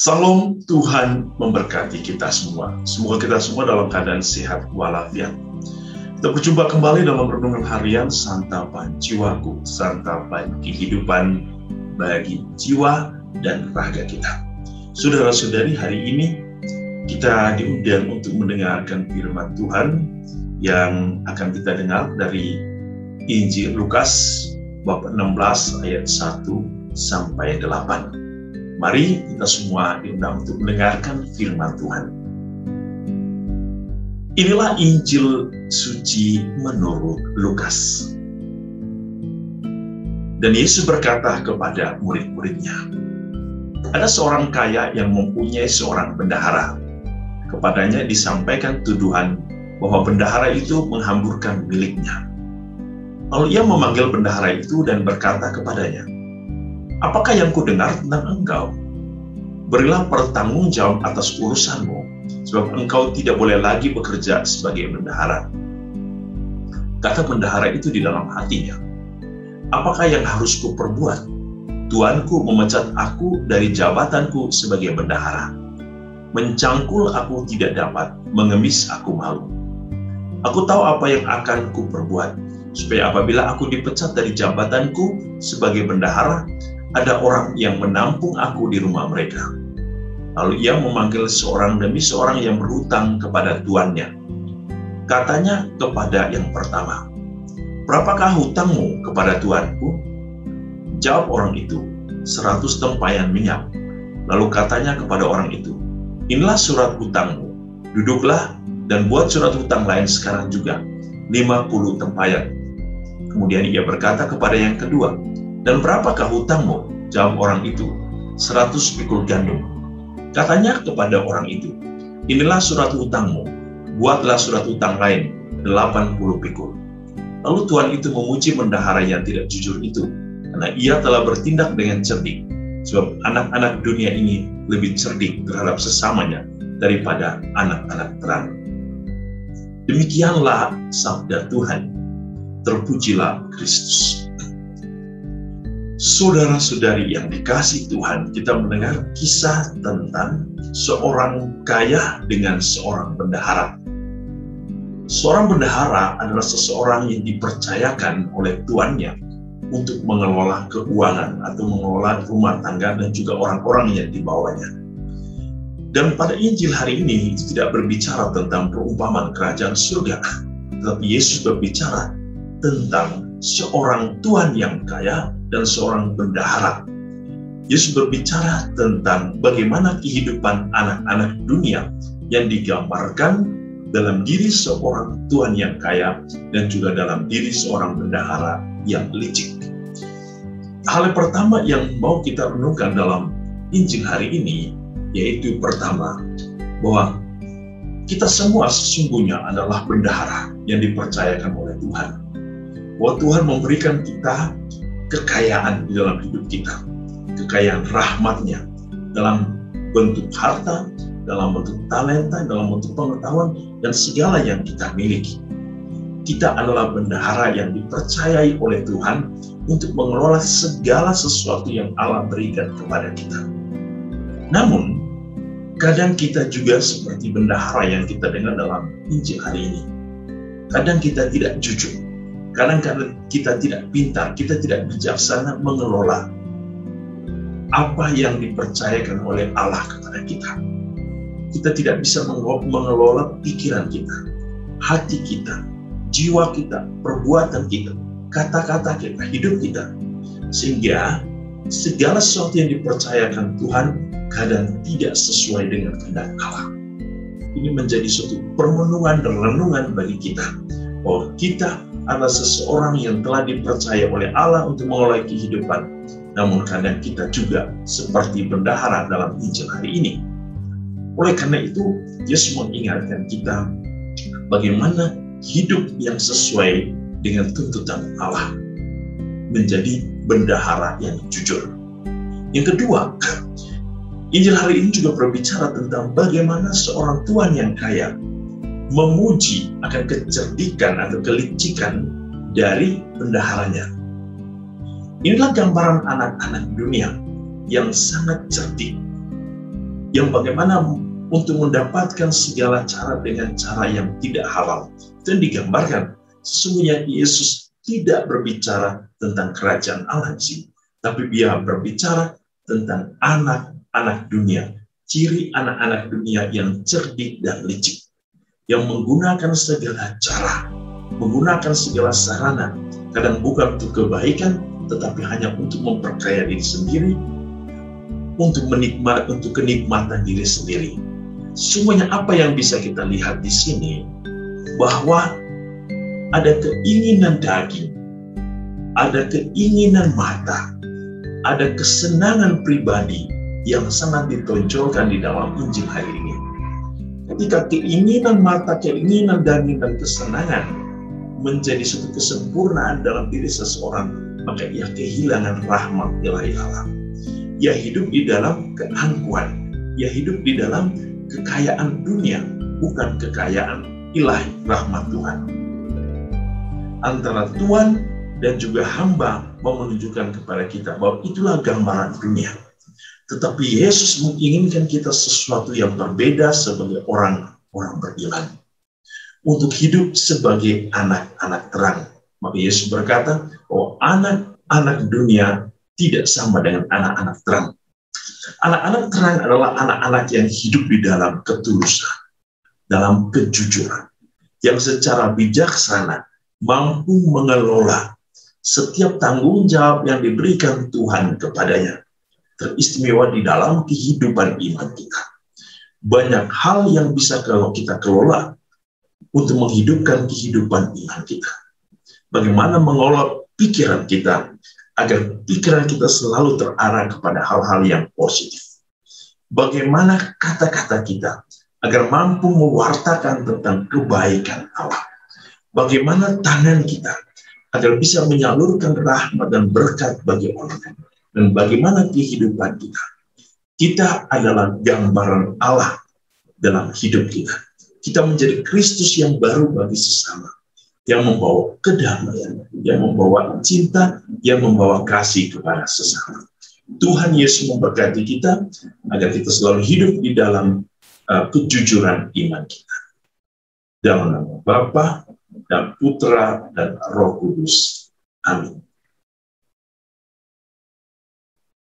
Salam, Tuhan memberkati kita semua. Semoga kita semua dalam keadaan sehat walafiat. Kita berjumpa kembali dalam renungan harian santapan jiwaku, santapan kehidupan bagi jiwa dan raga kita. Saudara-saudari, hari ini kita diundang untuk mendengarkan firman Tuhan yang akan kita dengar dari Injil Lukas bab 16 ayat 1 sampai 8. Mari kita semua diundang untuk mendengarkan firman Tuhan. Inilah Injil suci menurut Lukas. Dan Yesus berkata kepada murid-muridnya, ada seorang kaya yang mempunyai seorang bendahara. Kepadanya disampaikan tuduhan bahwa bendahara itu menghamburkan miliknya. Lalu ia memanggil bendahara itu dan berkata kepadanya, apakah yang kudengar tentang engkau? Berilah pertanggungjawab atas urusanmu, sebab engkau tidak boleh lagi bekerja sebagai bendahara. Kata bendahara itu di dalam hatinya, apakah yang harus kuperbuat? Tuanku memecat aku dari jabatanku sebagai bendahara. Mencangkul aku tidak dapat, mengemis aku malu. Aku tahu apa yang akan kuperbuat, supaya apabila aku dipecat dari jabatanku sebagai bendahara, ada orang yang menampung aku di rumah mereka. Lalu ia memanggil seorang demi seorang yang berhutang kepada tuannya. Katanya kepada yang pertama, berapakah hutangmu kepada tuanku? Jawab orang itu, 100 tempayan minyak. Lalu katanya kepada orang itu, inilah surat hutangmu. Duduklah dan buat surat hutang lain sekarang juga, 50 tempayan. Kemudian ia berkata kepada yang kedua, dan berapakah hutangmu? Jawab orang itu, 100 pikul gandum. Katanya kepada orang itu, inilah surat hutangmu, buatlah surat hutang lain, 80 pikul. Lalu Tuhan itu memuji bendahara yang tidak jujur itu, karena ia telah bertindak dengan cerdik, sebab anak-anak dunia ini lebih cerdik terhadap sesamanya daripada anak-anak terang. Demikianlah sabda Tuhan. Terpujilah Kristus. Saudara-saudari yang dikasihi Tuhan, kita mendengar kisah tentang seorang kaya dengan seorang bendahara. Seorang bendahara adalah seseorang yang dipercayakan oleh tuannya untuk mengelola keuangan atau mengelola rumah tangga dan juga orang-orang yang dibawanya. Dan pada Injil hari ini itu tidak berbicara tentang perumpamaan kerajaan surga, tetapi Yesus berbicara tentang seorang tuan yang kaya dan seorang bendahara. Yesus berbicara tentang bagaimana kehidupan anak-anak dunia yang digambarkan dalam diri seorang tuan yang kaya dan juga dalam diri seorang bendahara yang licik. Hal yang pertama yang mau kita renungkan dalam Injil hari ini, yaitu pertama, bahwa kita semua sesungguhnya adalah bendahara yang dipercayakan oleh Tuhan. Bahwa Tuhan memberikan kita kekayaan di dalam hidup kita, kekayaan rahmat-Nya dalam bentuk harta, dalam bentuk talenta, dalam bentuk pengetahuan, dan segala yang kita miliki. Kita adalah bendahara yang dipercayai oleh Tuhan untuk mengelola segala sesuatu yang Allah berikan kepada kita. Namun, kadang kita juga seperti bendahara yang kita dengar dalam Injil hari ini. Kadang kita tidak jujur. Kadang-kadang kita tidak pintar, kita tidak bijaksana mengelola apa yang dipercayakan oleh Allah kepada kita. Kita tidak bisa mengelola pikiran kita, hati kita, jiwa kita, perbuatan kita, kata-kata kita, hidup kita. Sehingga segala sesuatu yang dipercayakan Tuhan kadang tidak sesuai dengan kehendak Allah. Ini menjadi suatu permenungan dan renungan bagi kita, bahwa kita adalah seseorang yang telah dipercaya oleh Allah untuk mengelola kehidupan. Namun kadang kita juga seperti bendahara dalam Injil hari ini. Oleh karena itu, Yesus mengingatkan kita bagaimana hidup yang sesuai dengan tuntutan Allah, menjadi bendahara yang jujur. Yang kedua, Injil hari ini juga berbicara tentang bagaimana seorang tuan yang kaya memuji akan kecerdikan atau kelicikan dari bendaharanya. Inilah gambaran anak-anak dunia yang sangat cerdik, yang bagaimana untuk mendapatkan segala cara dengan cara yang tidak halal. Dan digambarkan, sesungguhnya Yesus tidak berbicara tentang kerajaan Allah di sini, tapi Dia berbicara tentang anak-anak dunia, ciri anak-anak dunia yang cerdik dan licik, yang menggunakan segala cara, menggunakan segala sarana, kadang bukan untuk kebaikan, tetapi hanya untuk memperkaya diri sendiri, untuk kenikmatan diri sendiri. Semuanya apa yang bisa kita lihat di sini, bahwa ada keinginan daging, ada keinginan mata, ada kesenangan pribadi yang sangat ditonjolkan di dalam Injil hari ini. Ketika keinginan mata, keinginan daging, dan kesenangan menjadi suatu kesempurnaan dalam diri seseorang, maka ia kehilangan rahmat ilahi Allah. Ia hidup di dalam keangkuhan, ia hidup di dalam kekayaan dunia, bukan kekayaan ilahi rahmat Tuhan. Antara Tuhan dan juga hamba mau menunjukkan kepada kita bahwa itulah gambaran dunia. Tetapi Yesus menginginkan kita sesuatu yang berbeda sebagai orang-orang beriman, untuk hidup sebagai anak-anak terang. Maka Yesus berkata bahwa anak-anak dunia tidak sama dengan anak-anak terang. Anak-anak terang adalah anak-anak yang hidup di dalam ketulusan, dalam kejujuran, yang secara bijaksana mampu mengelola setiap tanggung jawab yang diberikan Tuhan kepadanya, teristimewa di dalam kehidupan iman kita. Banyak hal yang bisa kita kelola untuk menghidupkan kehidupan iman kita. Bagaimana mengelola pikiran kita, agar pikiran kita selalu terarah kepada hal-hal yang positif. Bagaimana kata-kata kita, agar mampu mewartakan tentang kebaikan Allah. Bagaimana tangan kita, agar bisa menyalurkan rahmat dan berkat bagi orang lain. Dan bagaimana kehidupan kita. Kita adalah gambaran Allah dalam hidup kita. Kita menjadi Kristus yang baru bagi sesama, yang membawa kedamaian, yang membawa cinta, yang membawa kasih kepada sesama. Tuhan Yesus memberkati kita agar kita selalu hidup di dalam kejujuran iman kita. Dalam nama Bapa dan Putra dan Roh Kudus. Amin.